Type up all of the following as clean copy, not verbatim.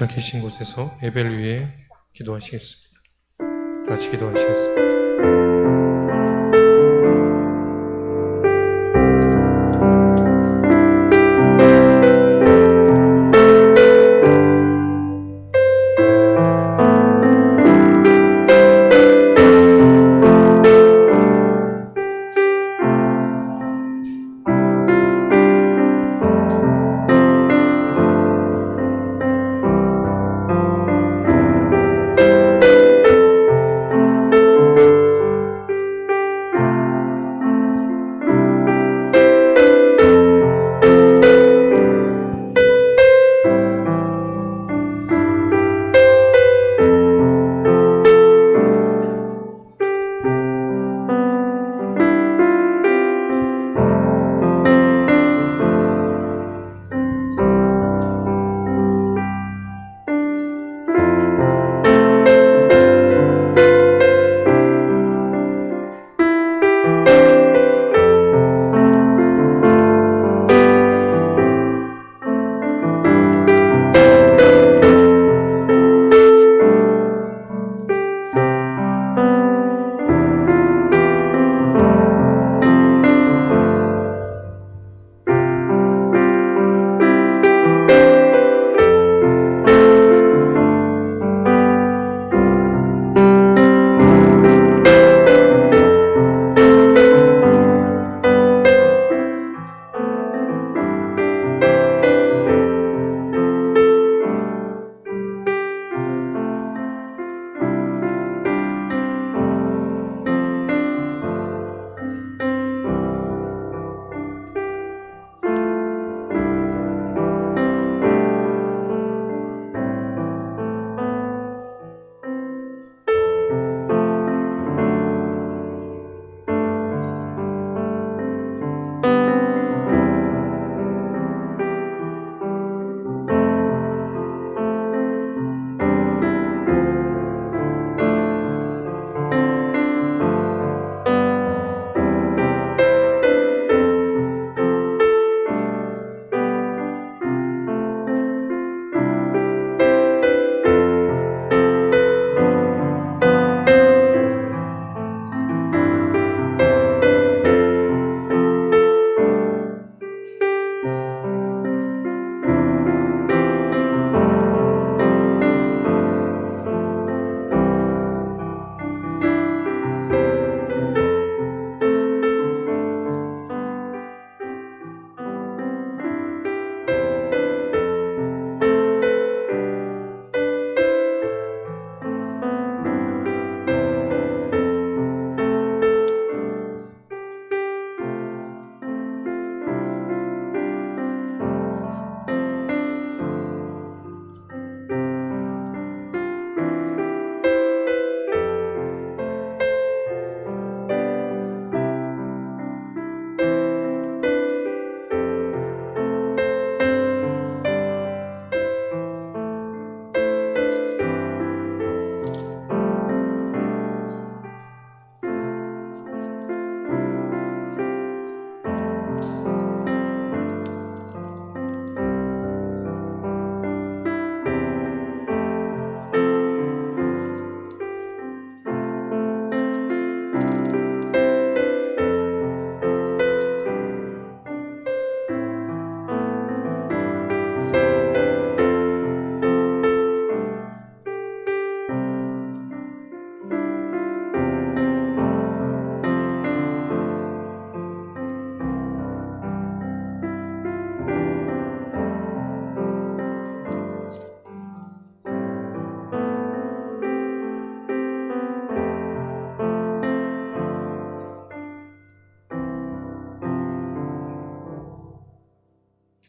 각자 계신 곳에서 예배를 위해 기도하시겠습니다. 다 같이 기도하시겠습니다.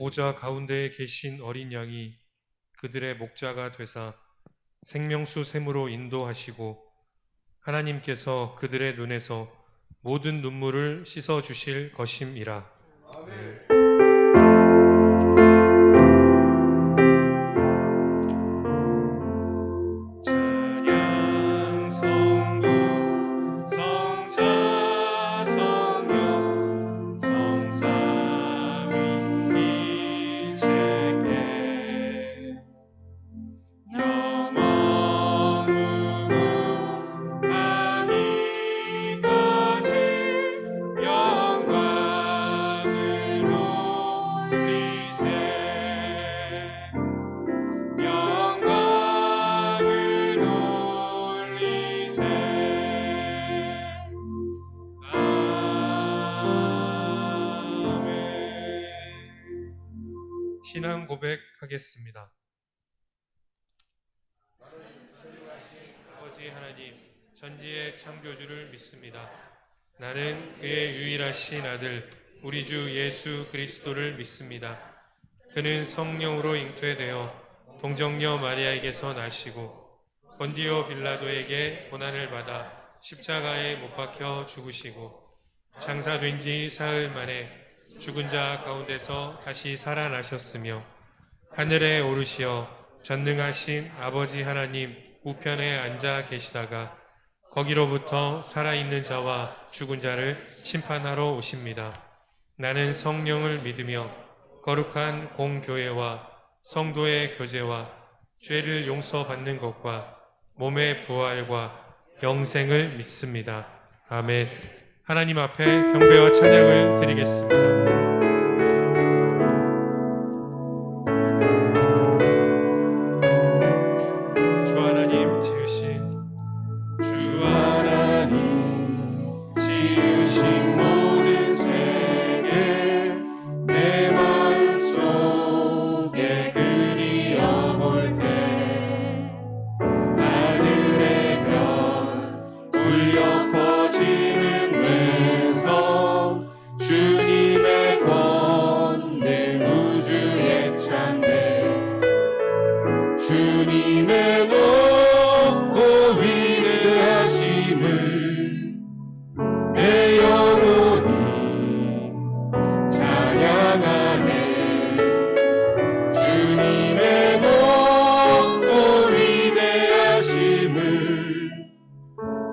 보좌 가운데에 계신 어린 양이 그들의 목자가 되사 생명수 샘으로 인도하시고 하나님께서 그들의 눈에서 모든 눈물을 씻어 주실 것임이라. 아멘. 고백하겠습니다. 아버지 하나님, 전지의 창조주를 믿습니다. 나는 그의 유일하신 아들 우리 주 예수 그리스도를 믿습니다. 그는 성령으로 잉태되어 동정녀 마리아에게서 나시고 본디오 빌라도에게 고난을 받아 십자가에 못 박혀 죽으시고 장사된 지 사흘 만에 죽은 자 가운데서 다시 살아나셨으며 하늘에 오르시어 전능하신 아버지 하나님 우편에 앉아 계시다가 거기로부터 살아있는 자와 죽은 자를 심판하러 오십니다. 나는 성령을 믿으며 거룩한 공교회와 성도의 교제와 죄를 용서받는 것과 몸의 부활과 영생을 믿습니다. 아멘. 하나님 앞에 경배와 찬양을 드리겠습니다. 주 하나님 지으신 모든 세계 내 마음속에 그리워볼 때 하늘의 별 울려 퍼지는 외성 주님의 권능 우주에 찬대 주님의 높고 위대하심을 내 영혼이 찬양하네 주님의 높고 위대하심을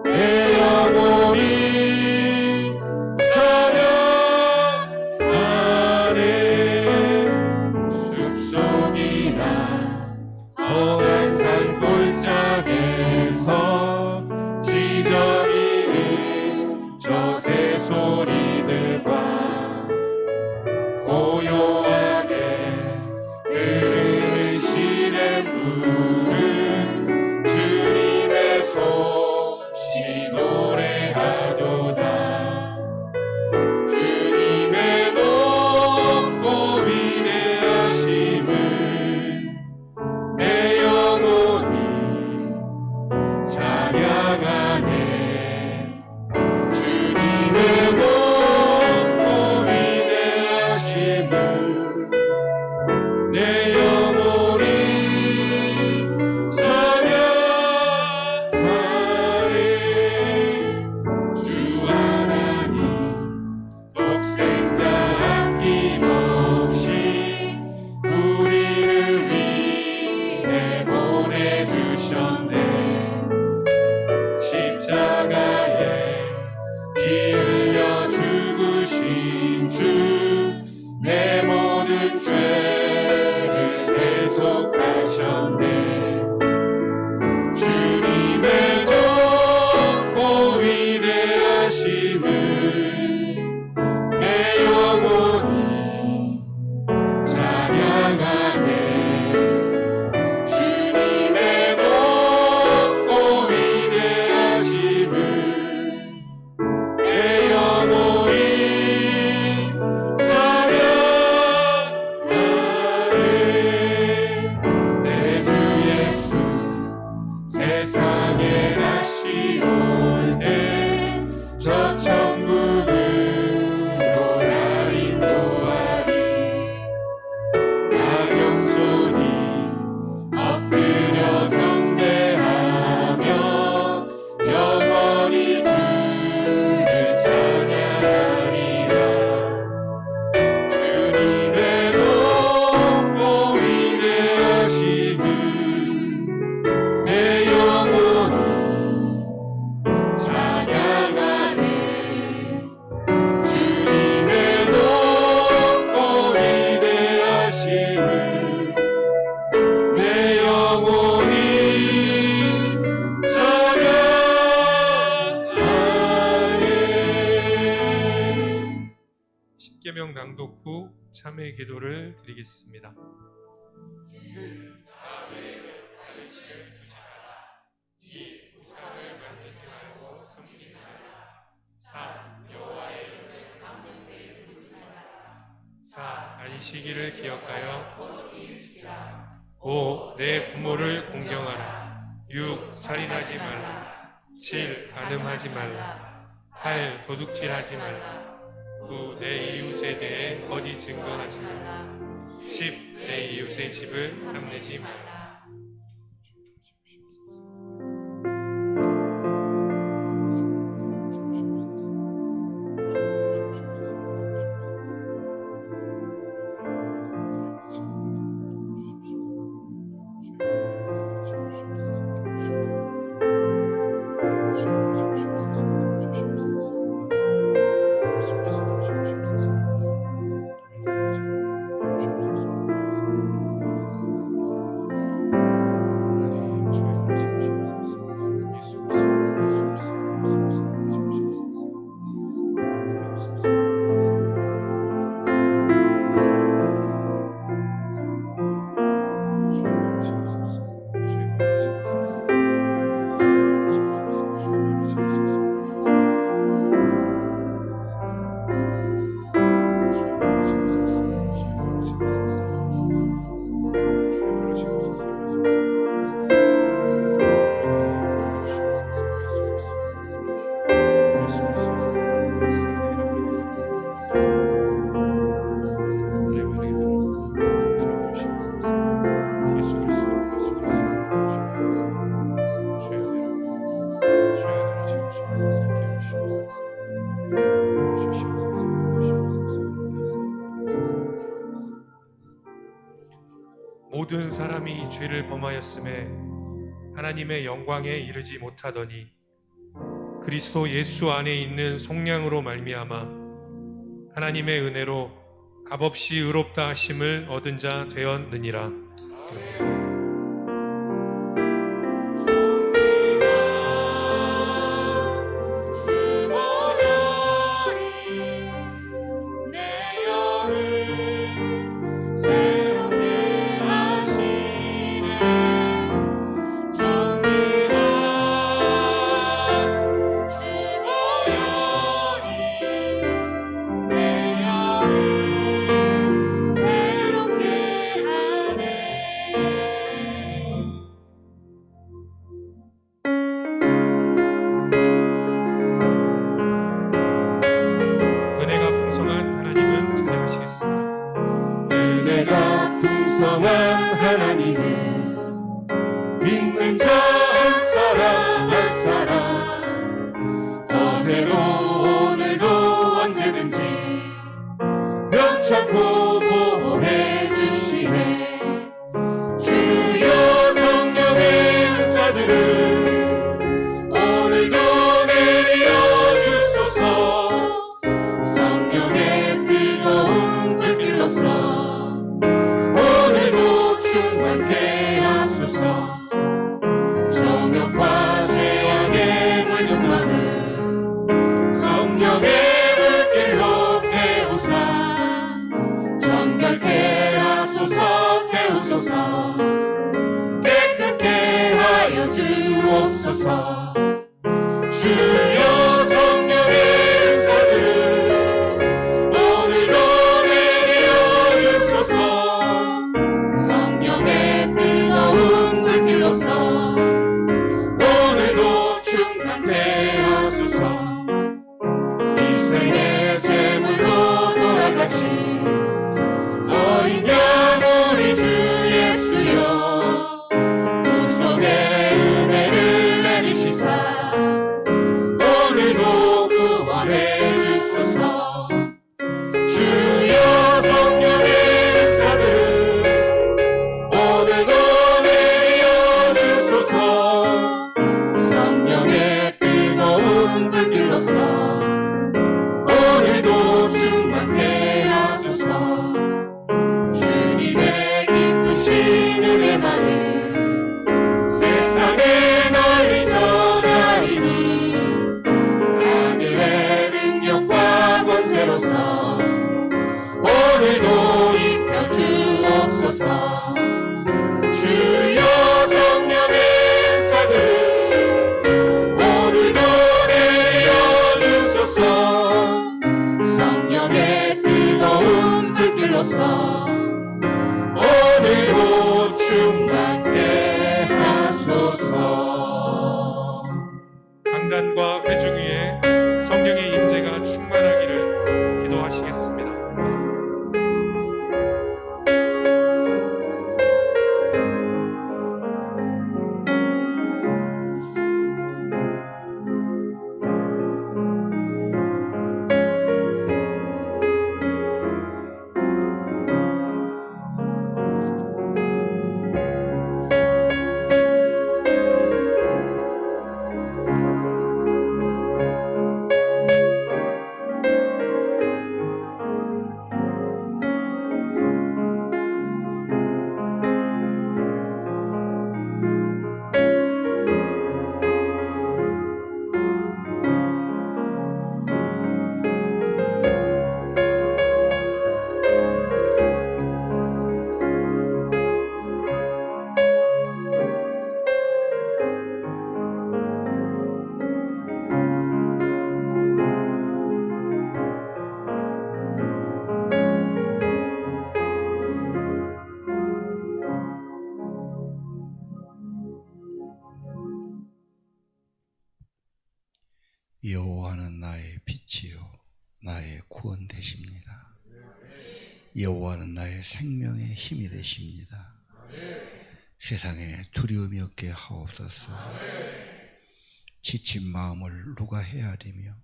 내 영혼이 찬양하네 숲속이나 험한 산골짜기에서 지저귀는 저새 소리들과 고요하게 흐르는 시냇물은 주님의 솜씨 노래하도다 주님의 높고 위대하심을 내 영혼이 찬양하네 주님의 높고 위대하심을 내 영혼이 찬양하네 주 하나님 독생자 아낌없이 우리를 위해 보내주셨네 십자가에 피 흘려 죽으신 주 내 모든 죄를 대속하셨네 주님의 높고 위대하심을 내 영혼이 찬양하네 주님의 높고 위대하심을 내 영혼이 찬양하네 내 주 예수 세상에 다시 올 때 저 천국으로 날 인도하리 나 겸손히 엎드려 경배하며 영원히 주를 찬양하리라 주님의 높고 위대하심을 내 영혼이 찬양하네 주님의 높고 위대하심을 내 영혼이 찬양하네 십계명 낭독 후 참회 기도를 드리겠습니다. 안식일을 기억하여 5. 내 부모를 공경하라. 6. 살인하지 말라. 7. 간음하지 말라. 8. 도둑질하지 말라. 9. 내 이웃에 대해 거짓 증거하지 말라. 10. 내 이웃의 집을 탐내지 말라. 모든 사람이 죄를 범하였음에 하나님의 영광에 이르지 못하더니 그리스도 예수 안에 있는 속량으로 말미암아 하나님의 은혜로 값없이 의롭다 하심을 얻은 자 되었느니라. 하나님은 믿는 자 한 사람 한 사람 어제도 오늘도 언제든지 명창고 보호해 주시네. 주여 성령의 은사들을 오늘도 내려 주소서. 성령의 뜨거운 불길로서 오늘도 충만케 하소서. 정욕과 죄악에 물든 마음을 성령의 불길로 태우사 정결케 하소서. 태우소서. 깨끗게 하여 주옵소서. 주여 성령의 은사들을 오늘도 내려 주소서. 성령의 뜨거운 불길로서 오늘도 충만케 하소서. 희생의 제물로 돌아가신 어린 양 우리 주 예수여 구속의 은혜를 내리시사 인간과 회중 위에 성령의 임재가 충만하기를 기도하시겠습니다. 여호와는 나의 빛이요 나의 구원 되십니다. 여호와는 나의 생명의 힘이 되십니다. 세상에 두려움이 없게 하옵소서. 지친 마음을 누가 헤아리며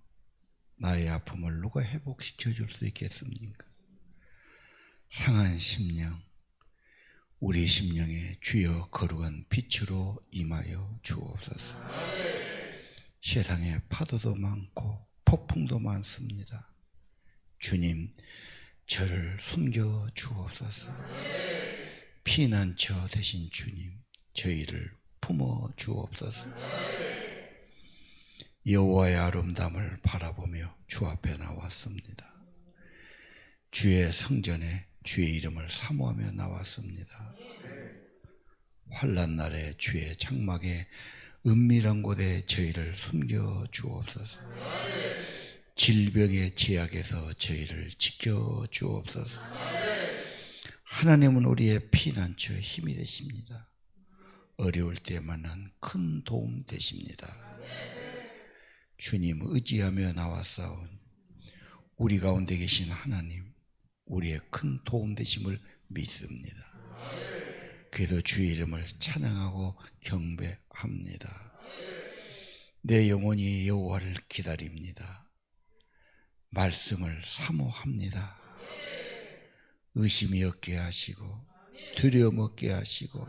나의 아픔을 누가 회복시켜 줄 수 있겠습니까? 상한 심령, 우리 심령에 주여 거룩한 빛으로 임하여 주옵소서. 세상에 파도도 많고 폭풍도 많습니다. 주님, 저를 숨겨 주옵소서. 피난처 되신 주님, 저희를 품어 주옵소서. 여호와의 아름다움을 바라보며 주 앞에 나왔습니다. 주의 성전에 주의 이름을 사모하며 나왔습니다. 환난 날에 주의 장막에 은밀한 곳에 저희를 숨겨 주옵소서. 질병의 제약에서 저희를 지켜 주옵소서. 하나님은 우리의 피난처 힘이 되십니다. 어려울 때 만난 큰 도움 되십니다. 주님 의지하며 나왔사오니 우리 가운데 계신 하나님, 우리의 큰 도움 되심을 믿습니다. 그래서 주의 이름을 찬양하고 경배합니다. 내 영혼이 여호와를 기다립니다. 말씀을 사모합니다. 의심이 없게 하시고 두려움 없게 하시고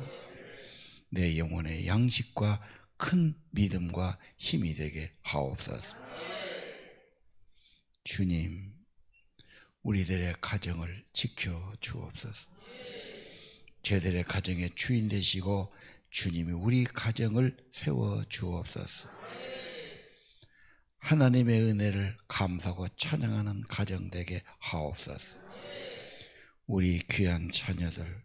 내 영혼의 양식과 큰 믿음과 힘이 되게 하옵소서. 주님, 우리들의 가정을 지켜 주옵소서. 저들의 가정의 주인 되시고 주님이 우리 가정을 세워 주옵소서. 하나님의 은혜를 감사하고 찬양하는 가정 되게 하옵소서. 우리 귀한 자녀들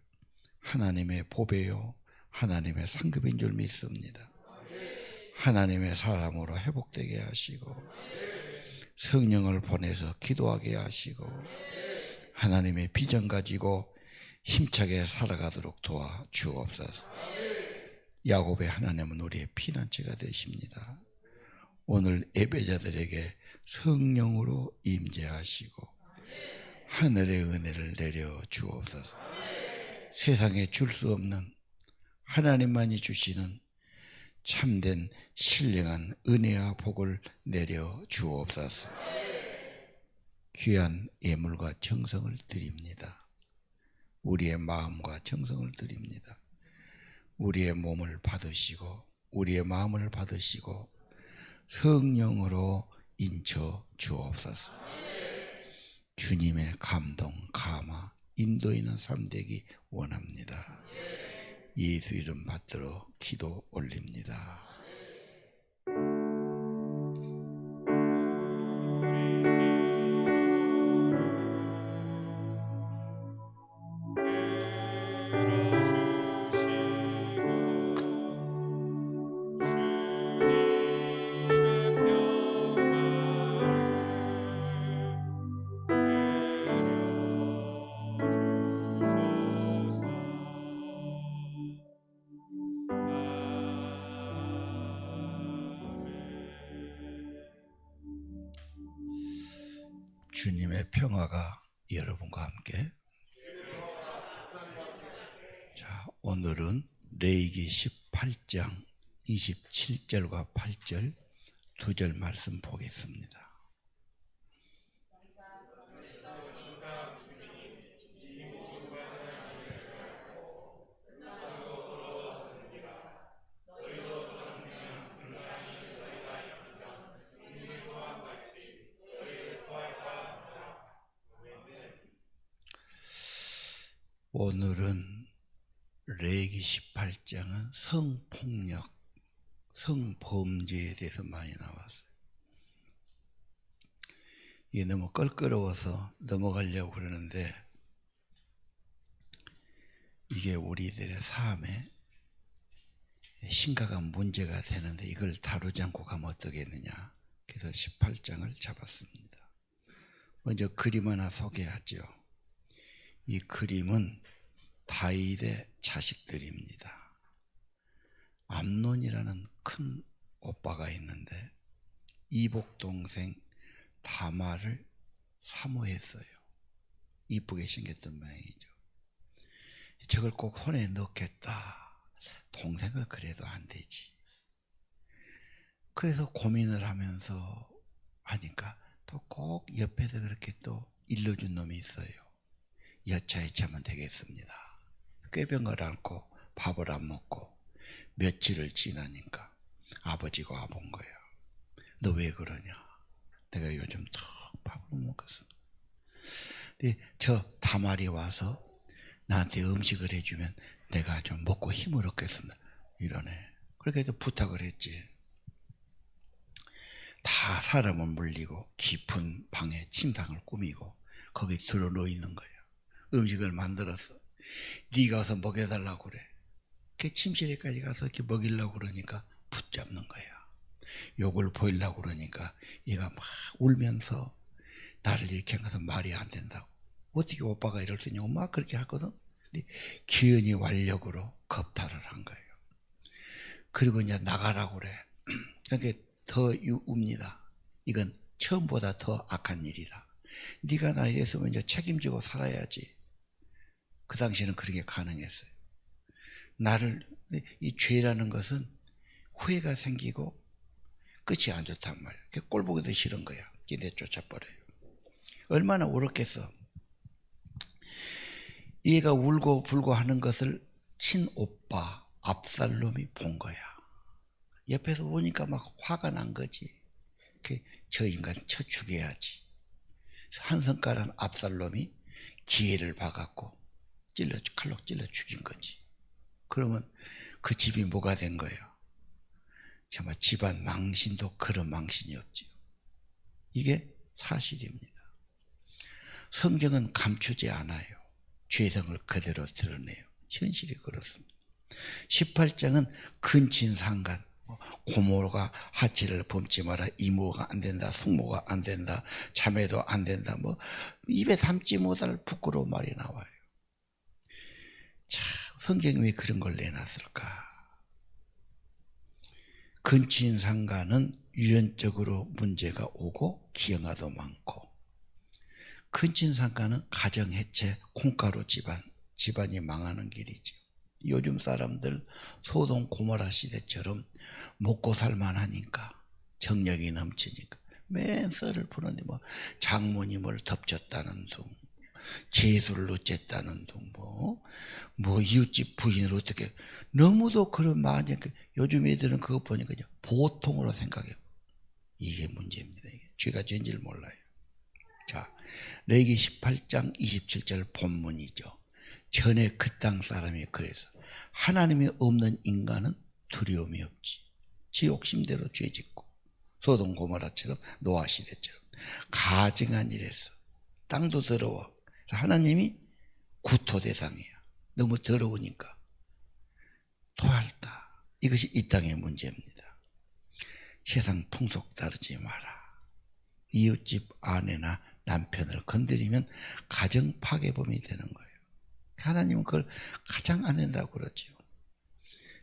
하나님의 보배요 하나님의 상급인 줄 믿습니다. 하나님의 사람으로 회복되게 하시고 성령을 보내서 기도하게 하시고 하나님의 비전 가지고 힘차게 살아가도록 도와 주옵소서. 야곱의 하나님은 우리의 피난처가 되십니다. 오늘 예배자들에게 성령으로 임재하시고 하늘의 은혜를 내려 주옵소서. 세상에 줄 수 없는 하나님만이 주시는 참된 신령한 은혜와 복을 내려 주옵소서. 귀한 예물과 정성을 드립니다. 우리의 마음과 정성을 드립니다. 우리의 몸을 받으시고 우리의 마음을 받으시고 성령으로 인쳐 주옵소서. 주님의 감동, 감화, 인도 있는 삶 되기 원합니다. 예수 이름 받들어 기도 올립니다. 주님의 평화가 여러분과 함께. 자, 오늘은 레위기 18장 27절과 8절 두 절 말씀 보겠습니다. 오늘은 레위기 18장은 성폭력, 성범죄에 대해서 많이 나왔어요. 이게 너무 껄끄러워서 넘어가려고 그러는데 이게 우리들의 삶에 심각한 문제가 되는데 이걸 다루지 않고 가면 어떻겠느냐. 그래서 18장을 잡았습니다. 먼저 그림 하나 소개하죠. 이 그림은 다윗의 자식들입니다. 암논이라는 큰 오빠가 있는데 이복 동생 다말을 사모했어요. 이쁘게 생겼던 모양이죠. 저걸 꼭 손에 넣겠다. 동생을 그래도 안 되지. 그래서 고민을 하면서 하니까 또 꼭 옆에서 그렇게 또 일러준 놈이 있어요. 여차여차하면 되겠습니다. 꾀병을 안고 밥을 안 먹고 며칠을 지나니까 아버지가 와본 거야. 너 왜 그러냐? 내가 요즘 턱 밥을 못 먹었습니다. 근데 저 다말이 와서 나한테 음식을 해주면 내가 좀 먹고 힘을 얻겠습니다. 이러네. 그렇게 해서 부탁을 했지. 다 사람을 물리고 깊은 방에 침상을 꾸미고 거기 들어 놓이는 거예요. 음식을 만들어서 네가 와서 먹여달라고 그래. 그 침실에까지 가서 이렇게 먹이려고 그러니까 붙잡는 거야. 욕을 보이려고 그러니까 얘가 막 울면서 나를 이렇게 가서 말이 안 된다고. 어떻게 오빠가 이럴 수 있냐고 막 그렇게 하거든. 근데 기은이 완력으로 겁탈을 한 거예요. 그리고 이제 나가라고 그래. 그러니까 더 웁니다. 이건 처음보다 더 악한 일이다. 네가 나 이랬으면 이제 책임지고 살아야지. 그 당시에는 그렇게 가능했어요. 나를, 이 죄라는 것은 후회가 생기고 끝이 안 좋단 말이야. 꼴 보기도 싫은 거야. 내쫓아버려요. 얼마나 울었겠어. 얘가 울고 불고 하는 것을 친오빠 압살롬이 본 거야. 옆에서 보니까 막 화가 난 거지. 저 인간 쳐 죽여야지. 한 손가락 압살롬이 기회를 봐갖고 칼로 찔러 죽인 거지. 그러면 그 집이 뭐가 된 거예요? 정말 집안 망신도 그런 망신이 없지요. 이게 사실입니다. 성경은 감추지 않아요. 죄성을 그대로 드러내요. 현실이 그렇습니다. 18장은 근친상간, 고모가 하치를 범치 마라, 이모가 안 된다, 숙모가 안 된다, 자매도 안 된다, 뭐 입에 담지 못할 부끄러운 말이 나와요. 참, 성경이 왜 그런 걸 내놨을까? 근친상간은 유전적으로 문제가 오고 기형아도 많고, 근친상간은 가정해체, 콩가루 집안이 망하는 길이죠. 요즘 사람들 소돔 고모라 시대처럼 먹고 살만하니까, 정력이 넘치니까 맨 썰을 푸는데 뭐 장모님을 덮쳤다는 둥, 재수를 어쨌다는 둥, 뭐 이웃집 부인을 어떻게, 너무도 그런 많이, 요즘 애들은 그거 보니까 보통으로 생각해요. 이게 문제입니다. 이게 죄가 죄인지를 몰라요. 자, 레위기 18장 27절 본문이죠. 전에 그 땅 사람이 그래서 하나님이 없는 인간은 두려움이 없지. 지 욕심대로 죄짓고 소돔 고모라처럼 노아 시대처럼 가증한 일했어. 땅도 더러워. 하나님이 구토 대상이야. 너무 더러우니까 토할다. 이것이 이 땅의 문제입니다. 세상 풍속 따르지 마라. 이웃집 아내나 남편을 건드리면 가정 파괴범이 되는 거예요. 하나님은 그걸 가장 안 된다고 그러죠.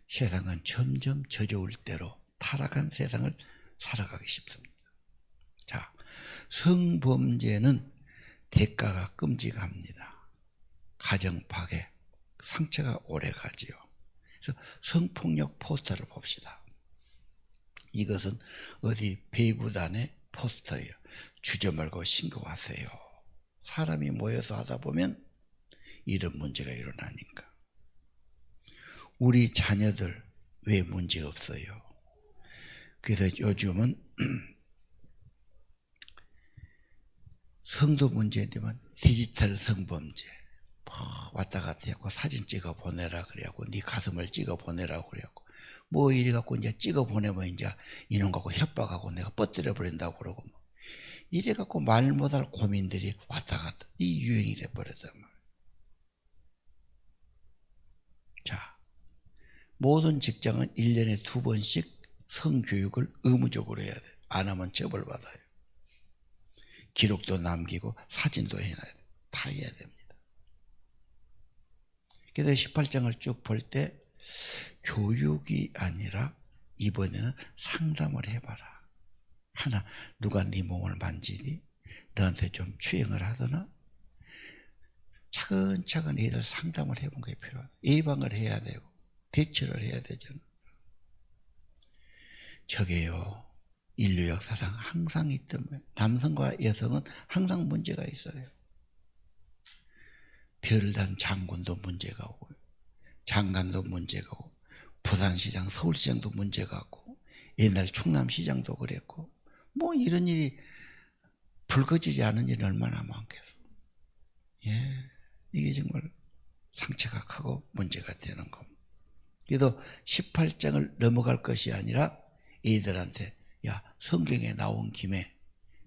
세상은 점점 저좋을 대로 타락한 세상을 살아가기 쉽습니다. 자, 성범죄는 대가가 끔찍합니다. 가정 파괴, 상처가 오래 가지요. 그래서 성폭력 포스터를 봅시다. 이것은 어디 배구단의 포스터예요. 주저 말고 신고하세요. 사람이 모여서 하다 보면 이런 문제가 일어나니까. 우리 자녀들 왜 문제 없어요? 그래서 요즘은 성도 문제 되면 디지털 성범죄 왔다 갔다 하고 사진 찍어 보내라 그래갖고 네 가슴을 찍어 보내라고 그래갖고 뭐 이래 갖고 이제 찍어 보내면 이제 이놈 갖고 협박하고 내가 뻗뜨려 버린다고 그러고 뭐 이래 갖고 말 못할 고민들이 왔다 갔다 이 유행이 돼 버렸단 말이야. 자, 모든 직장은 1년에 2번씩 성교육을 의무적으로 해야 돼. 안 하면 처벌받아요. 기록도 남기고 사진도 해놔야 돼. 다 해야 됩니다. 그래서 18장을 쭉 볼 때 교육이 아니라 이번에는 상담을 해봐라. 하나, 누가 네 몸을 만지니? 너한테 좀 추행을 하더나? 차근차근 애들 상담을 해본 게 필요하다. 예방을 해야 되고 대처를 해야 되잖아. 저게요, 인류 역사상 항상 있던 거예요. 남성과 여성은 항상 문제가 있어요. 별단 장군도 문제가 오고요. 장관도 문제가 오고, 부산시장, 서울시장도 문제가 있고, 옛날 충남시장도 그랬고, 뭐 이런 일이 불거지지 않은 일이 얼마나 많겠어. 예, 이게 정말 상처가 크고 문제가 되는 겁니다. 그래도 18장을 넘어갈 것이 아니라 애들한테 야, 성경에 나온 김에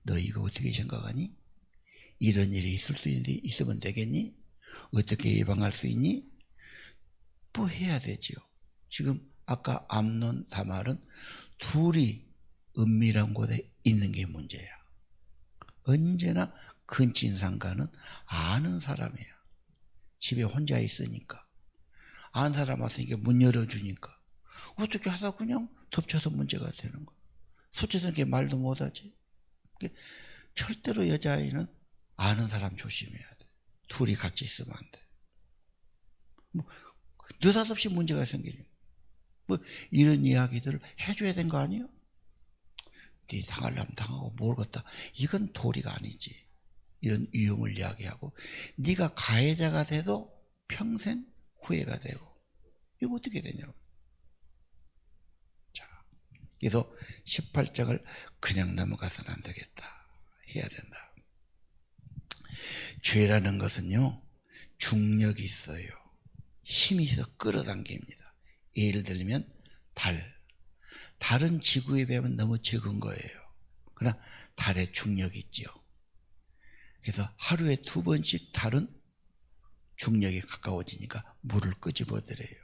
너 이거 어떻게 생각하니? 이런 일이 있을 수 있는데 있으면 되겠니? 어떻게 예방할 수 있니? 뭐 해야 되지요. 지금 아까 암논 다말은 둘이 은밀한 곳에 있는 게 문제야. 언제나 근친상간은 아는 사람이야. 집에 혼자 있으니까 아는 사람 왔으니까 문 열어주니까 어떻게 하다 그냥 덮쳐서 문제가 되는 거야. 솔직하게 말도 못하지. 절대로 여자아이는 아는 사람 조심해야 돼. 둘이 같이 있으면 안 돼. 뭐 느닷없이 문제가 생기지. 뭐 이런 이야기들을 해줘야 되는 거 아니에요? 네 당하려면 당하고 모르겠다. 이건 도리가 아니지. 이런 위험을 이야기하고 네가 가해자가 돼도 평생 후회가 되고 이거 어떻게 되냐고. 자, 그래서 18장을 그냥 넘어가서는 안 되겠다. 해야 된다. 죄라는 것은요, 중력이 있어요. 힘이 있어 끌어당깁니다. 예를 들면 달은 지구에 비하면 너무 적은 거예요. 그러나 달에 중력이 있죠. 그래서 하루에 2번씩 달은 중력에 가까워지니까 물을 끄집어들여요.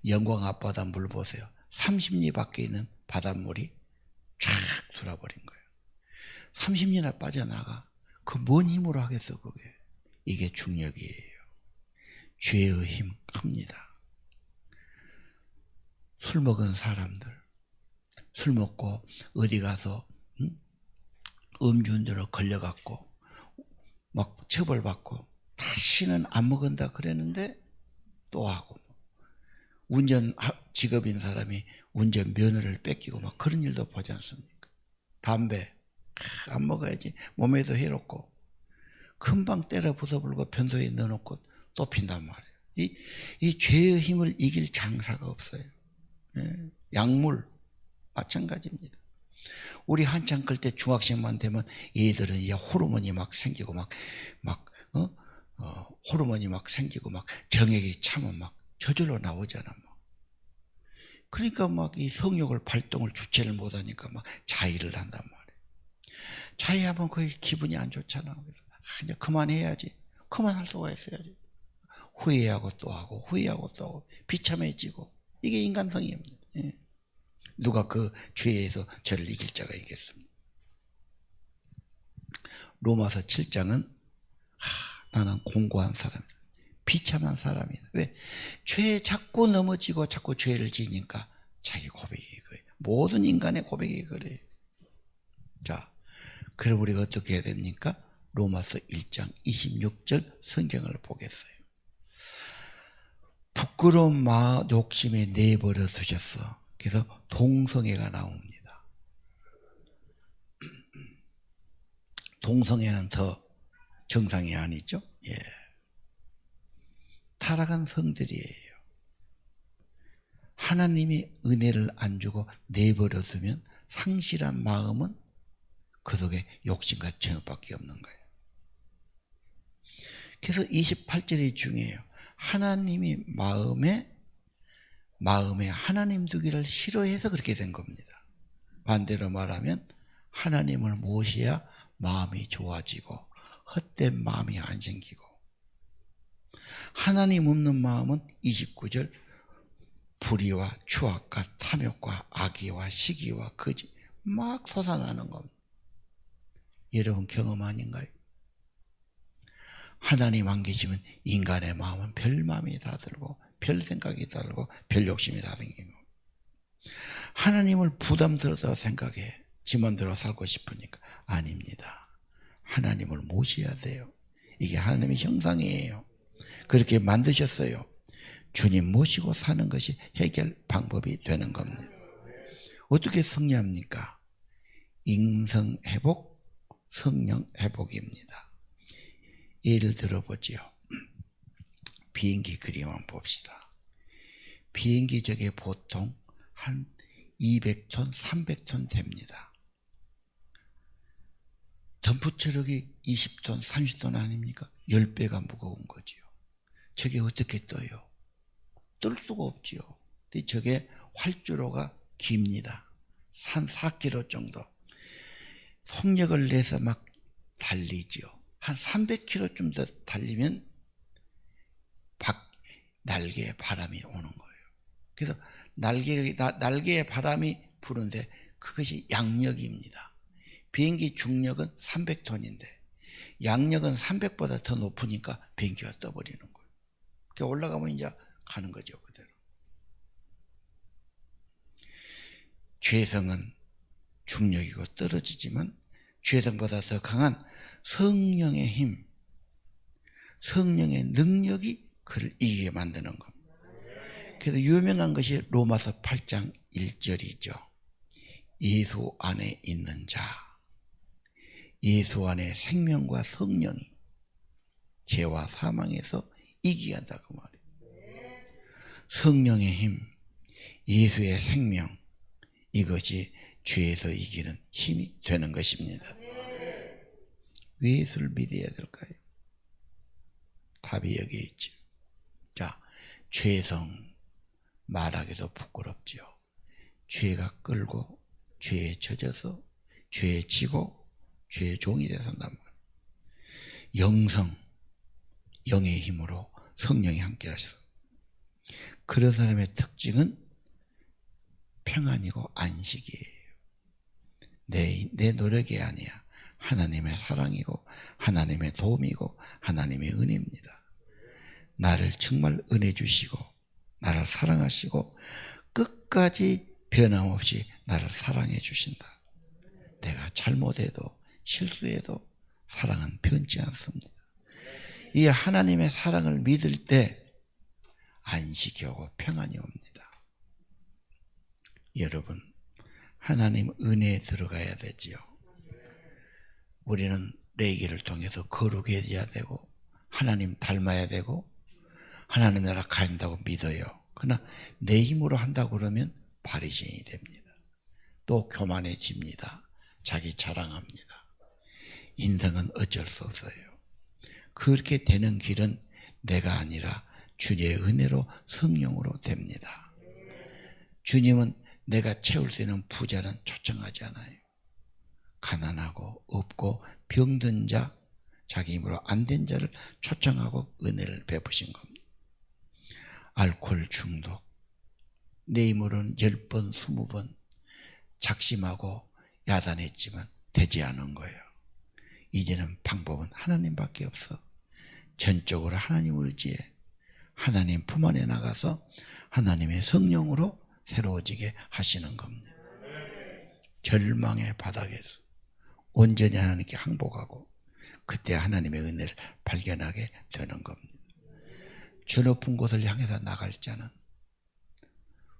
영광 앞바다 물 보세요. 30리 밖에 있는 바닷물이 쫙 돌아버린 거예요. 30리나 빠져나가. 그 뭔 힘으로 하겠어 그게. 이게 중력이에요. 죄의 힘 큽니다. 술 먹은 사람들, 술 먹고 어디 가서 음주운전으로 걸려갖고 막 처벌받고 다시는 안 먹은다 그랬는데 또 하고, 운전 직업인 사람이 운전 면허를 뺏기고 막 그런 일도 보지 않습니까? 담배 안 먹어야지 몸에도 해롭고 금방 때려 부숴불고 변소에 넣어놓고 또 핀단 말이에요. 이 죄의 힘을 이길 장사가 없어요. 예, 약물 마찬가지입니다. 우리 한창 클 때 중학생만 되면 얘들은 이제 호르몬이 막 생기고 호르몬이 막 생기고 막 정액이 차면 막 저절로 나오잖아. 막. 그러니까 막 이 성욕을 발동을 주체를 못하니까 막 자의를 한단 말이에요. 자의하면 거의 기분이 안 좋잖아. 그래서 이제 그만해야지. 그만할 수가 있어야지. 후회하고 또 하고 후회하고 또 하고 비참해지고 이게 인간성입니다. 예. 누가 그 죄에서 저를 이길 자가 있겠습니까? 로마서 7장은 나는 공고한 사람이다. 비참한 사람이다. 왜? 죄에 자꾸 넘어지고 자꾸 죄를 지니까 자기 고백이 그래요. 모든 인간의 고백이 그래요. 자, 그럼 우리가 어떻게 해야 됩니까? 로마서 1장 26절 성경을 보겠어요. 부끄러운 욕심에 내버려 두셨어. 그래서 동성애가 나옵니다. 동성애는 더 정상이 아니죠? 예. 타락한 성들이에요. 하나님이 은혜를 안 주고 내버려 두면 상실한 마음은 그 속에 욕심과 정욕밖에 없는 거예요. 그래서 28절이 중요해요. 하나님이 마음에 하나님 두기를 싫어해서 그렇게 된 겁니다. 반대로 말하면 하나님을 모셔야 마음이 좋아지고 헛된 마음이 안 생기고, 하나님 없는 마음은 29절 불의와 추악과 탐욕과 악의와 시기와 거짓 막 솟아나는 겁니다. 여러분 경험 아닌가요? 하나님 안 계시면 인간의 마음은 별 마음이 다 들고 별 생각이 다 들고 별 욕심이 다 생기고, 하나님을 부담스러워서 생각해 지 맘대로 살고 싶으니까 아닙니다. 하나님을 모셔야 돼요. 이게 하나님의 형상이에요. 그렇게 만드셨어요. 주님 모시고 사는 것이 해결 방법이 되는 겁니다. 어떻게 승리합니까? 인성회복, 성령회복입니다. 예를 들어보지요. 비행기 그림만 봅시다. 비행기 저게 보통 한 200톤, 300톤 됩니다. 덤프 트럭이 20톤, 30톤 아닙니까? 10배가 무거운 거지요. 저게 어떻게 떠요? 뜰 수가 없지요. 근데 저게 활주로가 깁니다. 한 4km 정도. 속력을 내서 막 달리지요. 한 300km 좀 더 달리면 날개에 바람이 오는 거예요. 그래서 날개에 바람이 부는데 그것이 양력입니다. 비행기 중력은 300톤인데 양력은 300보다 더 높으니까 비행기가 떠버리는 거예요. 그러니까 올라가면 이제 가는 거죠, 그대로. 죄성은 중력이고 떨어지지만 죄성보다 더 강한 성령의 힘, 성령의 능력이 그를 이기게 만드는 겁니다. 그래서 유명한 것이 로마서 8장 1절이죠. 예수 안에 있는 자, 예수 안에 생명과 성령이 죄와 사망에서 이기게 한다 그 말이에요. 성령의 힘, 예수의 생명, 이것이 죄에서 이기는 힘이 되는 것입니다. 왜 예수를 믿어야 될까요? 답이 여기에 있죠. 자, 죄성 말하기도 부끄럽지요. 죄가 끌고 죄에 젖어서 죄에 지고 죄의 종이 되어 산단 말이에요. 영성, 영의 힘으로 성령이 함께 하셔서 그런 사람의 특징은 평안이고 안식이에요. 내 노력이 아니야. 하나님의 사랑이고 하나님의 도움이고 하나님의 은혜입니다. 나를 정말 은혜 주시고 나를 사랑하시고 끝까지 변함없이 나를 사랑해 주신다. 내가 잘못해도 실수해도 사랑은 변치 않습니다. 이 하나님의 사랑을 믿을 때 안식이 오고 평안이 옵니다. 여러분, 하나님 은혜에 들어가야 되지요. 우리는 레위기를 통해서 거룩해져야 되고 하나님 닮아야 되고 하나님 나라 간다고 믿어요. 그러나 내 힘으로 한다고 그러면 바리새인이 됩니다. 또 교만해집니다. 자기 자랑합니다. 인생은 어쩔 수 없어요. 그렇게 되는 길은 내가 아니라 주님의 은혜로 성령으로 됩니다. 주님은 내가 채울 수 있는 부자는 초청하지 않아요. 가난하고 없고 병든 자, 자기 힘으로 안 된 자를 초청하고 은혜를 베푸신 겁니다. 알코올 중독, 내 힘으로는 10번, 20번 작심하고 야단했지만 되지 않은 거예요. 이제는 방법은 하나님밖에 없어. 전적으로 하나님을 의지해 하나님 품 안에 나가서 하나님의 성령으로 새로워지게 하시는 겁니다. 절망의 바닥에서 온전히 하나님께 항복하고 그때 하나님의 은혜를 발견하게 되는 겁니다. 저 높은 곳을 향해서 나갈 자는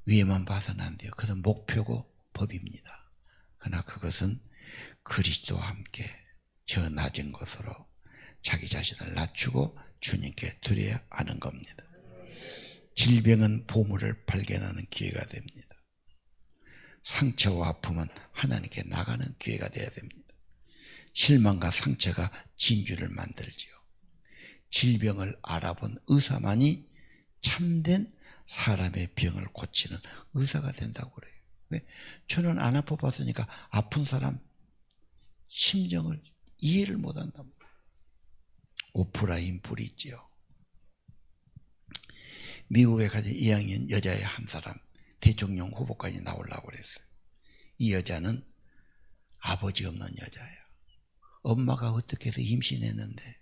위에만 봐서는 안 돼요. 그것은 목표고 법입니다. 그러나 그것은 그리스도와 함께 저 낮은 곳으로 자기 자신을 낮추고 주님께 드려야 하는 겁니다. 질병은 보물을 발견하는 기회가 됩니다. 상처와 아픔은 하나님께 나가는 기회가 되어야 됩니다. 실망과 상처가 진주를 만들지요. 질병을 알아본 의사만이 참된 사람의 병을 고치는 의사가 된다고 그래요. 왜? 저는 안 아파봤으니까 아픈 사람 심정을 이해를 못한다. 오프라 인풀이 있지요. 미국에 가서 2학년 여자의 한 사람 대통령 후보까지 나오려고 그랬어요. 이 여자는 아버지 없는 여자예요. 엄마가 어떻게 해서 임신했는데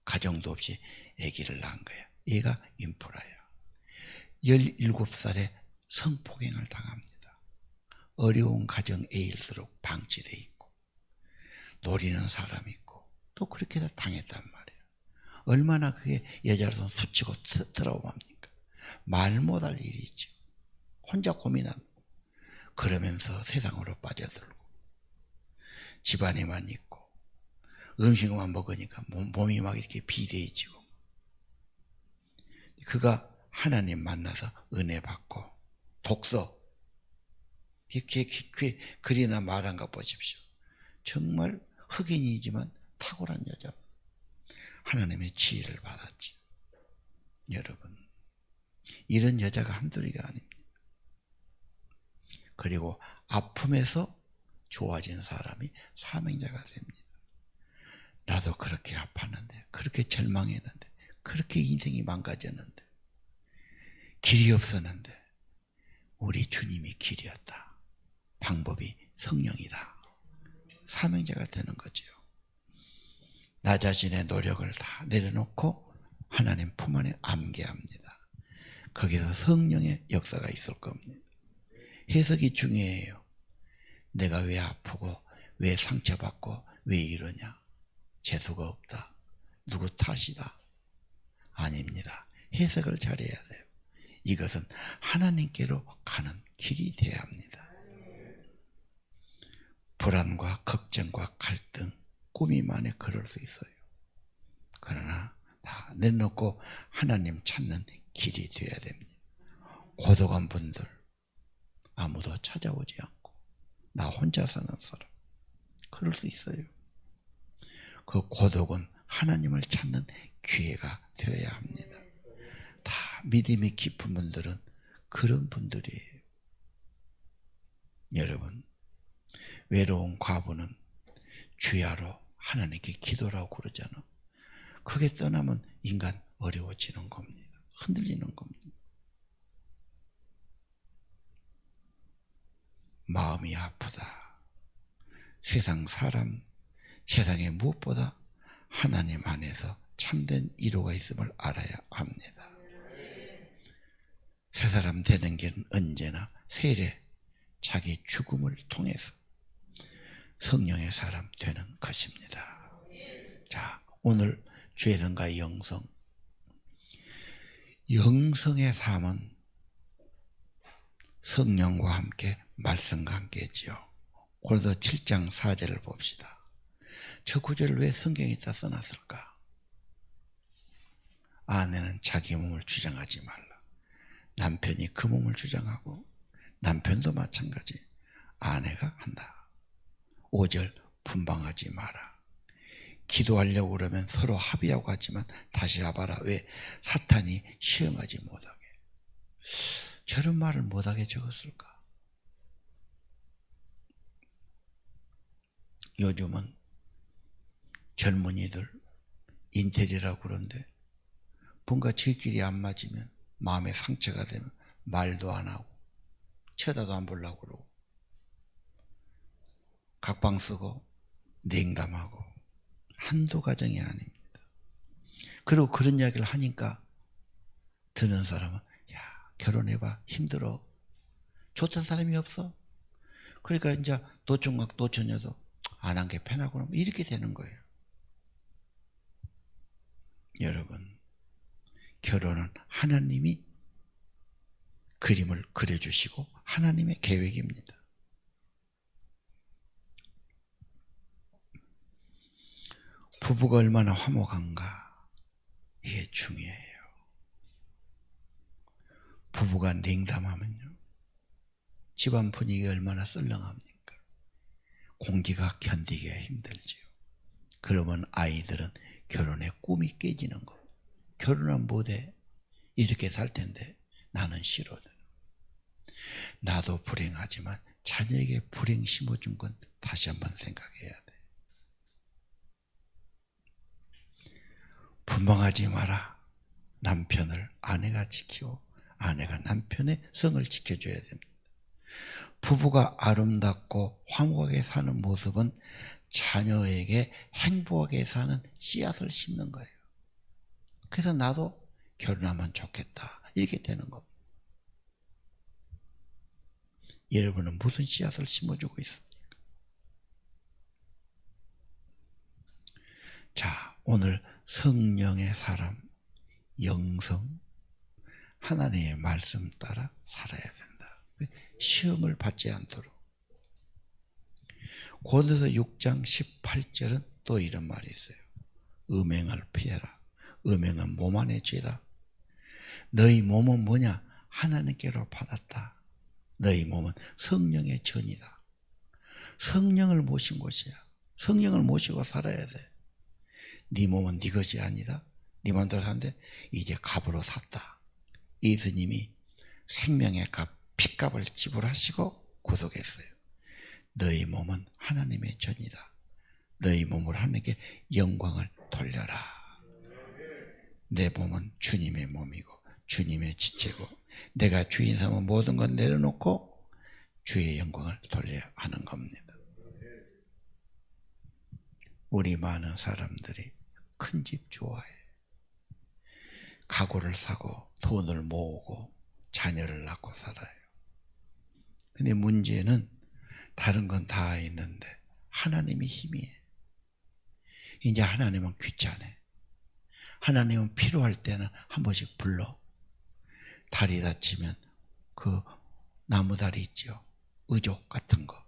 가정도 없이 아기를 낳은 거예요. 얘가 인프라예요. 17살에 성폭행을 당합니다. 어려운 가정애일수록 방치돼 있고 노리는 사람이 있고 또 그렇게 다 당했단 말이에요. 얼마나 그게 여자로서 수치고 트라우마입니까? 말 못할 일이죠. 혼자 고민합니다. 그러면서 세상으로 빠져들고 집안에만 있고 음식만 먹으니까 몸이 막 이렇게 비대해지고 그가 하나님 만나서 은혜 받고 독서 이렇게 글이나 말한 거 보십시오. 정말 흑인이지만 탁월한 여자입니다. 하나님의 지혜를 받았지. 여러분 이런 여자가 한둘이가 아닙니다. 그리고 아픔에서 좋아진 사람이 사명자가 됩니다. 나도 그렇게 아팠는데 그렇게 절망했는데 그렇게 인생이 망가졌는데 길이 없었는데 우리 주님이 길이었다. 방법이 성령이다. 사명자가 되는 거죠. 나 자신의 노력을 다 내려놓고 하나님 품 안에 암기합니다. 거기서 성령의 역사가 있을 겁니다. 해석이 중요해요. 내가 왜 아프고 왜 상처받고 왜 이러냐. 재수가 없다. 누구 탓이다. 아닙니다. 해석을 잘해야 돼요. 이것은 하나님께로 가는 길이 되어야 합니다. 불안과 걱정과 갈등, 꿈이 많이 그럴 수 있어요. 그러나 다 내놓고 하나님 찾는 길이 되어야 됩니다. 고독한 분들 아무도 찾아오지 않고 나 혼자 사는 사람 그럴 수 있어요. 그 고독은 하나님을 찾는 기회가 되어야 합니다. 다 믿음이 깊은 분들은 그런 분들이에요. 여러분 외로운 과부는 주야로 하나님께 기도라고 그러잖아. 그게 떠나면 인간 어려워지는 겁니다. 흔들리는 겁니다. 마음이 아프다. 세상 사람, 세상에 무엇보다 하나님 안에서 참된 위로가 있음을 알아야 합니다. 새 사람 되는 길은 언제나 세례, 자기 죽음을 통해서 성령의 사람 되는 것입니다. 자, 오늘 죄성과 영성. 영성의 삶은 성령과 함께 말씀과 함께지요. 고린도 7장 4절을 봅시다. 저 구절을 왜 성경에다 써놨을까? 아내는 자기 몸을 주장하지 말라. 남편이 그 몸을 주장하고 남편도 마찬가지 아내가 한다. 5절 분방하지 마라. 기도하려고 그러면 서로 합의하고 하지만 다시 해봐라. 왜? 사탄이 시험하지 못하게. 저런 말을 못하게 적었을까? 요즘은 젊은이들 인텔이라고 그러는데 뭔가 지끼리 안 맞으면 마음에 상처가 되면 말도 안 하고 쳐다도 안 보려고 그러고 각방 쓰고 냉담하고 한두 가정이 아닙니다. 그리고 그런 이야기를 하니까 듣는 사람은 야 결혼해봐 힘들어 좋다는 사람이 없어. 그러니까 이제 노총각 노처녀도 안 한 게 편하고 그러면 이렇게 되는 거예요. 여러분, 결혼은 하나님이 그림을 그려주시고 하나님의 계획입니다. 부부가 얼마나 화목한가, 이게 중요해요. 부부가 냉담하면요, 집안 분위기가 얼마나 썰렁합니까? 공기가 견디기가 힘들지요. 그러면 아이들은 결혼의 꿈이 깨지는 거. 결혼은 못해, 이렇게 살 텐데 나는 싫어. 나도 불행하지만 자녀에게 불행 심어준 건 다시 한번 생각해야 돼. 분방하지 마라. 남편을 아내가 지키고 아내가 남편의 성을 지켜줘야 됩니다. 부부가 아름답고 화목하게 사는 모습은 자녀에게 행복하게 사는 씨앗을 심는 거예요. 그래서 나도 결혼하면 좋겠다, 이렇게 되는 겁니다. 여러분은 무슨 씨앗을 심어주고 있습니까? 자, 오늘 성령의 사람, 영성, 하나님의 말씀 따라 살아야 된다. 시험을 받지 않도록. 고린도서 6장 18절은 또 이런 말이 있어요. 음행을 피해라. 음행은 몸 안의 죄다. 너희 몸은 뭐냐? 하나님께로 받았다. 너희 몸은 성령의 전이다. 성령을 모신 곳이야. 성령을 모시고 살아야 돼. 네 몸은 네 것이 아니다. 네 맘대로 사는데 이제 값으로 샀다. 예수님이 생명의 값, 핏값을 지불하시고 구속했어요. 너희 몸은 하나님의 전이다. 너희 몸을 하나님께 영광을 돌려라. 내 몸은 주님의 몸이고 주님의 지체고 내가 주인 삼은 모든 건 내려놓고 주의 영광을 돌려야 하는 겁니다. 우리 많은 사람들이 큰 집 좋아해. 가구를 사고 돈을 모으고 자녀를 낳고 살아요. 근데 문제는 다른 건 다 있는데 하나님이 힘이에요. 이제 하나님은 귀찮아. 하나님은 필요할 때는 한 번씩 불러. 다리 다치면 그 나무다리 있죠, 의족 같은 거.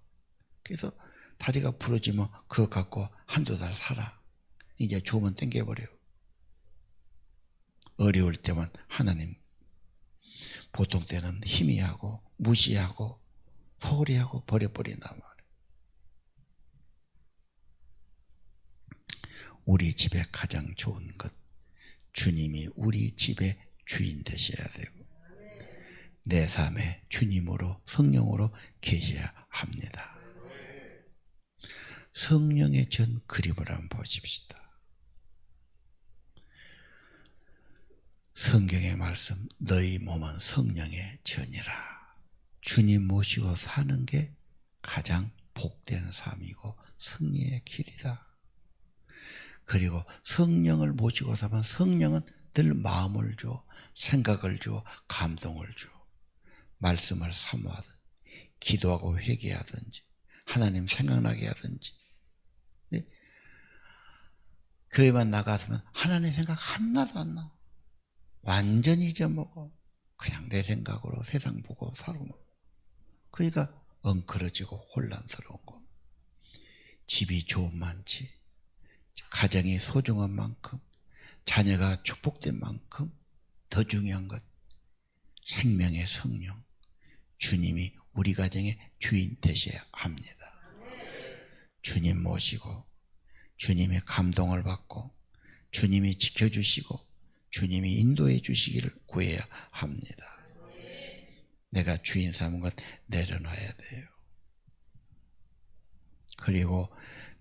그래서 다리가 부러지면 그거 갖고 한두 달 살아. 이제 좋으면 땡겨버려. 어려울 때만 하나님, 보통 때는 희미하고 무시하고 소홀히하고 버려버린단 말이에요. 우리 집에 가장 좋은 것, 주님이 우리 집의 주인 되셔야 되고 내 삶에 주님으로 성령으로 계셔야 합니다. 성령의 전 그림을 한번 보십시다. 성경의 말씀, 너희 몸은 성령의 전이라. 주님 모시고 사는 게 가장 복된 삶이고 승리의 길이다. 그리고 성령을 모시고 살면 성령은 늘 마음을 줘, 생각을 줘, 감동을 줘. 말씀을 사모하든 기도하고 회개하든지 하나님 생각나게 하든지. 네? 교회만 나가서면 하나님 생각 하나도 안 나. 완전히 잊어먹어. 그냥 내 생각으로 세상 보고 살고. 그러니까 엉클어지고 혼란스러운 거. 집이 좋은 많지, 가정이 소중한 만큼, 자녀가 축복된 만큼 더 중요한 것, 생명의 성령, 주님이 우리 가정의 주인 되셔야 합니다. 주님 모시고 주님의 감동을 받고 주님이 지켜주시고 주님이 인도해 주시기를 구해야 합니다. 내가 주인 삼은 것 내려놔야 돼요. 그리고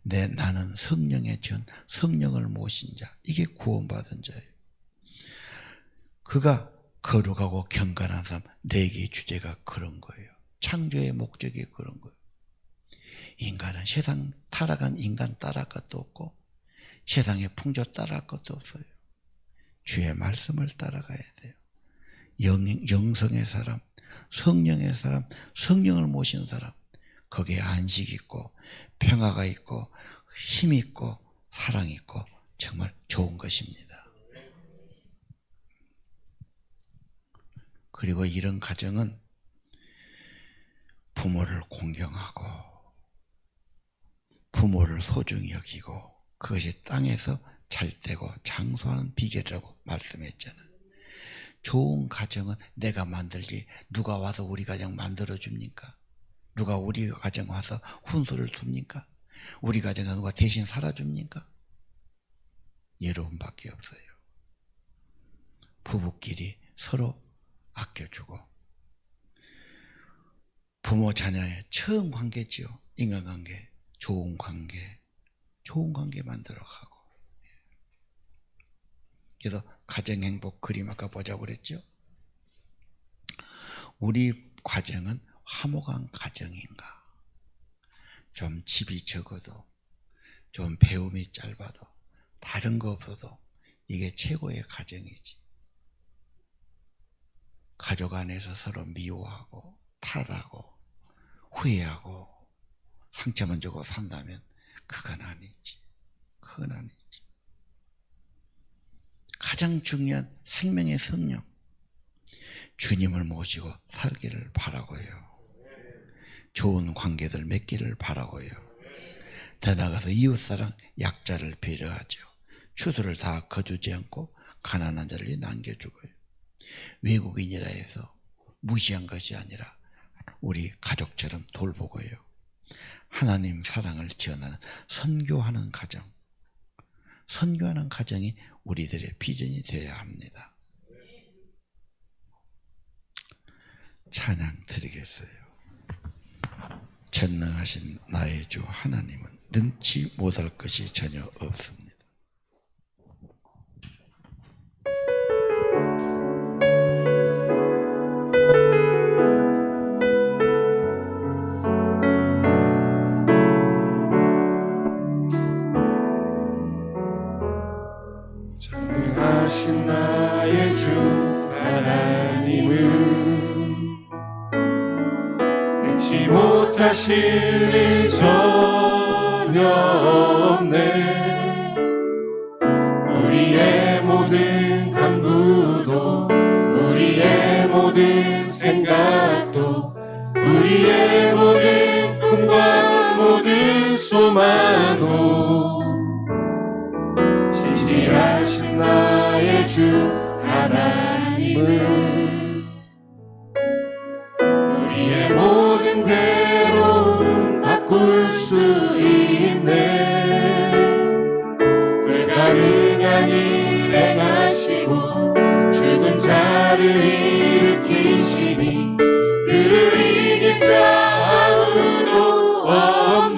나는 성령의 전, 성령을 모신 자, 이게 구원받은 자예요. 그가 거룩하고 경건한 삶, 레기의 주제가 그런 거예요. 창조의 목적이 그런 거예요. 인간은 세상 타락한 인간 따라할 것도 없고 세상의 풍조 따라할 것도 없어요. 주의 말씀을 따라가야 돼요. 영성의 사람, 성령의 사람, 성령을 모신 사람, 거기에 안식 있고 평화가 있고 힘 있고 사랑 있고 정말 좋은 것입니다. 그리고 이런 가정은 부모를 공경하고 부모를 소중히 여기고 그것이 땅에서 잘 되고 장수하는 비결이라고 말씀했잖아요. 좋은 가정은 내가 만들지 누가 와서 우리 가정 만들어줍니까? 누가 우리 가정 와서 훈수를 둡니까? 우리 가정에 누가 대신 살아줍니까? 여러분밖에 없어요. 부부끼리 서로 아껴주고 부모 자녀의 처음 관계지요. 인간관계, 좋은 관계 만들어가고. 그래서 가정행복 그림 아까 보자고 그랬죠. 우리 가정은 화목한 가정인가? 좀 집이 적어도 좀 배움이 짧아도 다른 거 없어도 이게 최고의 가정이지. 가족 안에서 서로 미워하고 탓하고 후회하고 상처만 주고 산다면 그건 아니지. 그건 아니지. 가장 중요한 생명의 성령 주님을 모시고 살기를 바라고요. 좋은 관계들 맺기를 바라고요. 더 나아가서 이웃사랑 약자를 배려하죠. 추수를 다 거두지 않고 가난한 자를 남겨주고요. 외국인이라 해서 무시한 것이 아니라 우리 가족처럼 돌보고요. 하나님 사랑을 전하는 선교하는 가정, 선교하는 가정이 우리들의 비전이 되어야 합니다. 찬양 드리겠어요. 전능하신 나의 주 하나님은 능치 못할 것이 전혀 없습니다. 전능하신 나의 주 하나님은 능치 못하실 일 전혀 없네. 우리의 모든 간구도 우리의 모든 생각도 우리의 모든 꿈과 모든 소망도 신실하신 나의 주 하나님은 우리의 모든 괴로움 바꿀 수 있네. 불가능한 일 행하시고 죽은 자를 일으키시니 그를 이길 자 아무도 없네.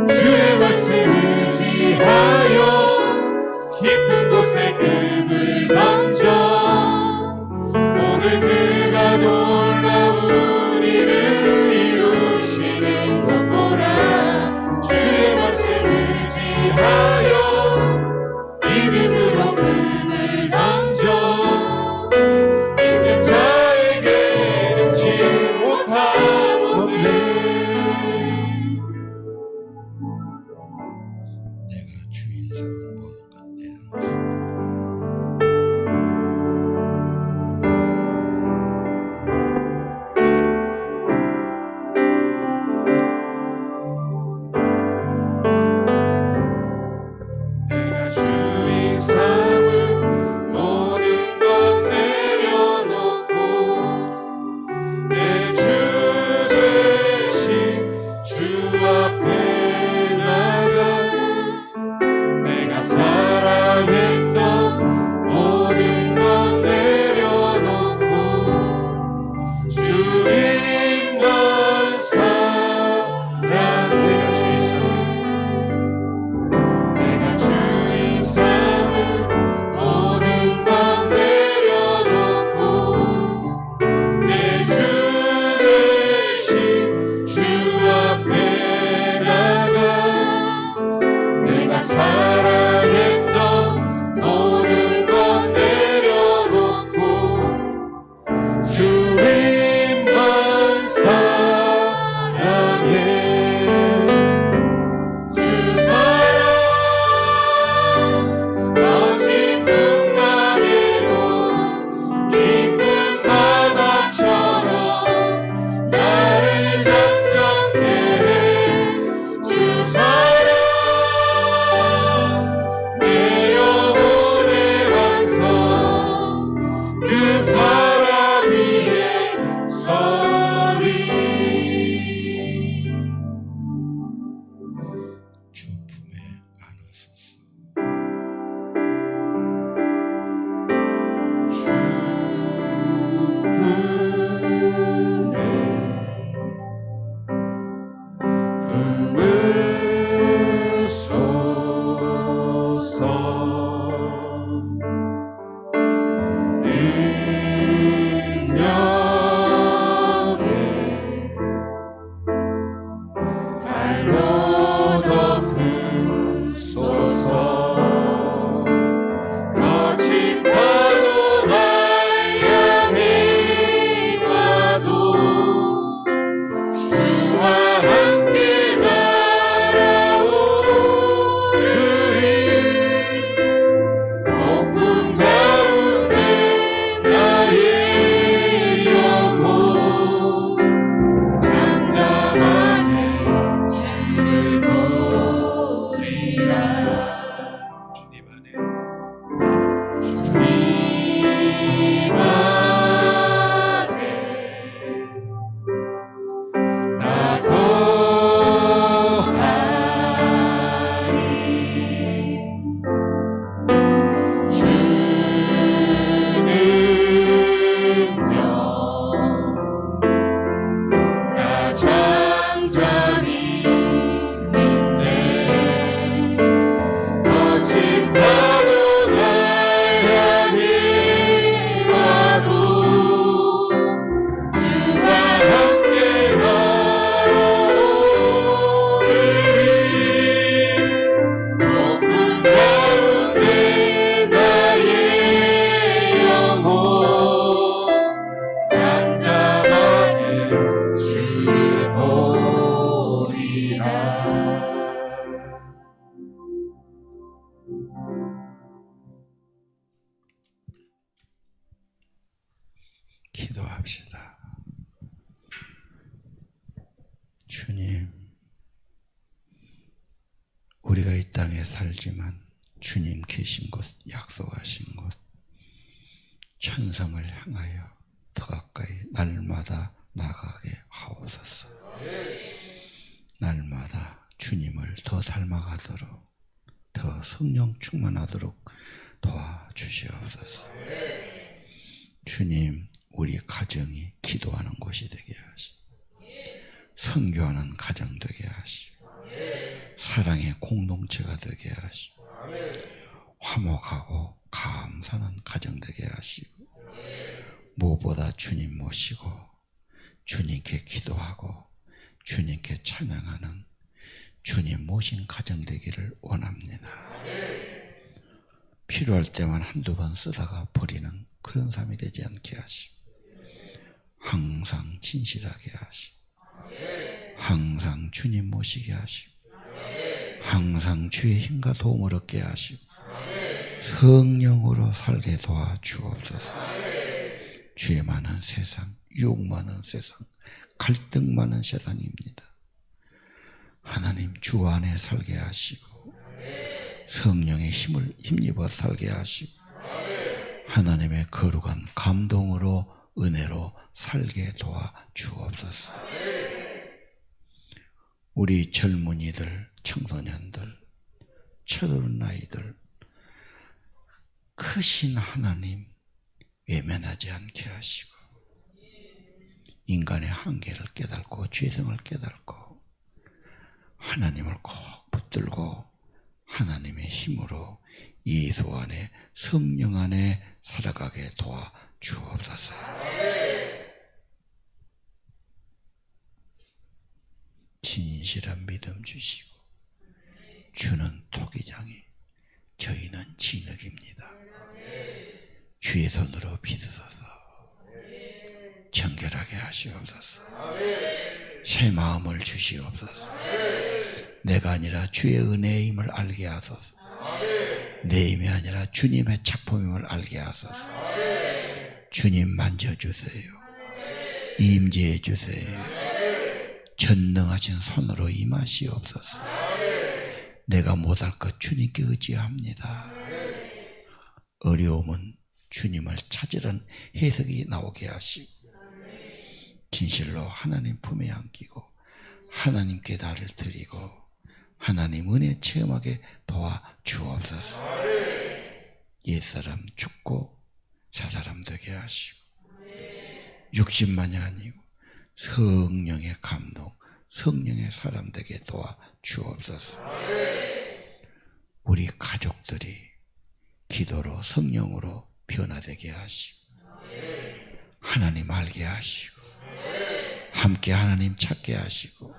주의 말씀 의지하여 깊은 곳에 금을 던져 오늘 그가 놀라운 일을 이루시네. 주님, 우리가 이 땅에 살지만 주님 계신 곳, 약속하신 곳, 천성을 향하여 더 가까이 날마다 나가게 하옵소서. 날마다 주님을 더 닮아가도록, 더 성령 충만하도록 도와주시옵소서. 주님, 우리 가정이 기도하는 곳이 되게 하시고, 선교하는 가정 되게 하시고, 사랑의 공동체가 되게 하시고, 화목하고 감사하는 가정 되게 하시고, 무엇보다 주님 모시고 주님께 기도하고 주님께 찬양하는 주님 모신 가정 되기를 원합니다. 필요할 때만 한두 번 쓰다가 버리는 그런 삶이 되지 않게 하시고, 항상 진실하게 하시고, 항상 주님 모시게 하시고, 항상 주의 힘과 도움을 얻게 하시고, 성령으로 살게 도와주옵소서. 죄 많은 세상, 유혹 많은 세상, 갈등 많은 세상입니다. 하나님 주 안에 살게 하시고, 성령의 힘을 힘입어 살게 하시고, 하나님의 거룩한 감동으로 은혜로 살게 도와주옵소서. 우리 젊은이들, 청소년들, 철없는 아이들, 크신 하나님 외면하지 않게 하시고, 인간의 한계를 깨닫고 죄성을 깨닫고 하나님을 꼭 붙들고 하나님의 힘으로 예수 안에 성령 안에 살아가게 도와주옵소서. 진실한 믿음 주시고, 주는 토기장이 저희는 진흙입니다. 주의 손으로 빚으소서. 정결하게 하시옵소서. 새 마음을 주시옵소서. 내가 아니라 주의 은혜의 힘을 알게 하소서. 내 힘이 아니라 주님의 작품임을 알게 하소서. 주님 만져주세요. 임재해 주세요. 전능하신 손으로 임하시옵소서. 내가 못할 것 주님께 의지합니다. 어려움은 주님을 찾으라는 해석이 나오게 하시고, 진실로 하나님 품에 안기고 하나님께 나를 드리고 하나님 은혜 체험하게 도와주옵소서. 옛사람 죽고 새사람 되게 하시고, 육신만이 아니고 성령의 감동, 성령의 사람 되게 도와주옵소서. 우리 가족들이 기도로 성령으로 변화되게 하시고, 하나님 알게 하시고, 함께 하나님 찾게 하시고,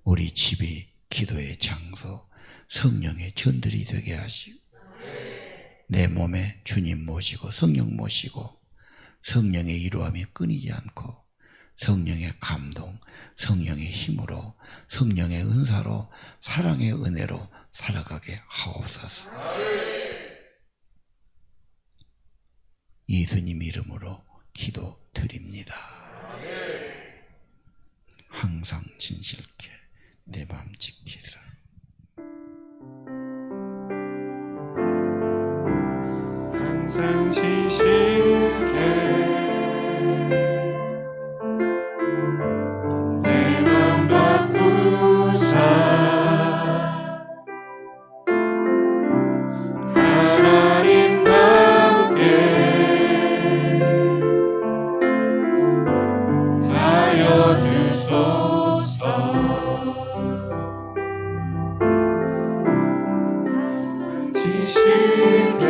우리 집이 기도의 장소, 성령의 전들이 되게 하시고, 내 몸에 주님 모시고 성령 모시고 성령의 이루함이 끊이지 않고 성령의 감동, 성령의 힘으로, 성령의 은사로, 사랑의 은혜로 살아가게 하옵소서. 예수님 이름으로 기도드립니다. 항상 진실케 내 맘 지키사. 항상 진실케 내 맘 바꾸사 하나님과 함께 하여 주소서. 진실케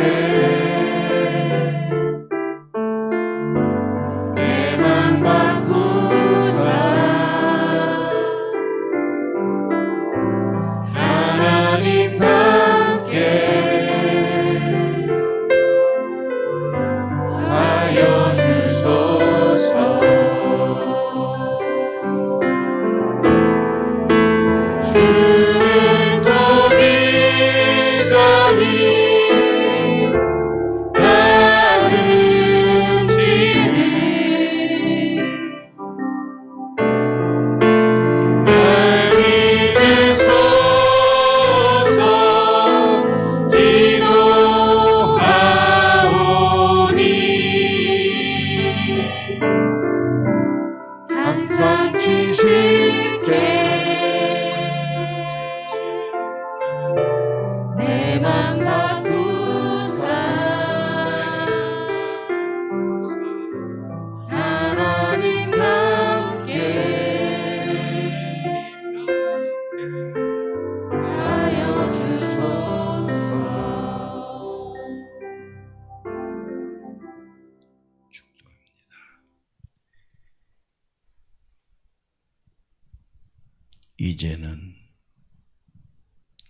이제는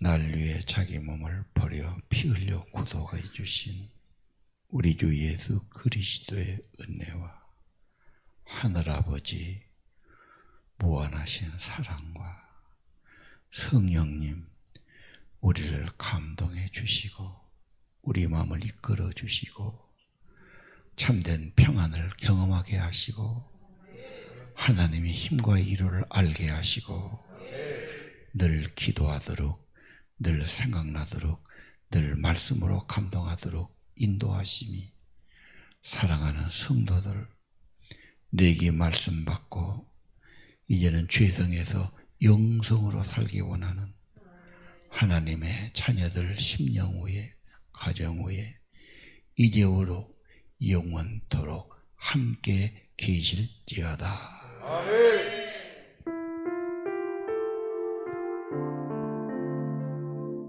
날 위해 자기 몸을 버려 피 흘려 구속해 주신 우리 주 예수 그리스도의 은혜와 하늘아버지 무한하신 사랑과 성령님 우리를 감동해 주시고 우리 마음을 이끌어 주시고 참된 평안을 경험하게 하시고 하나님의 힘과 이루를 알게 하시고 늘 기도하도록 늘 생각나도록 늘 말씀으로 감동하도록 인도하심이 사랑하는 성도들 내게 말씀 받고 이제는 죄성에서 영성으로 살기 원하는 하나님의 자녀들 심령 위에 가정 위에 이제후로 영원토록 함께 계실지어다. 아멘.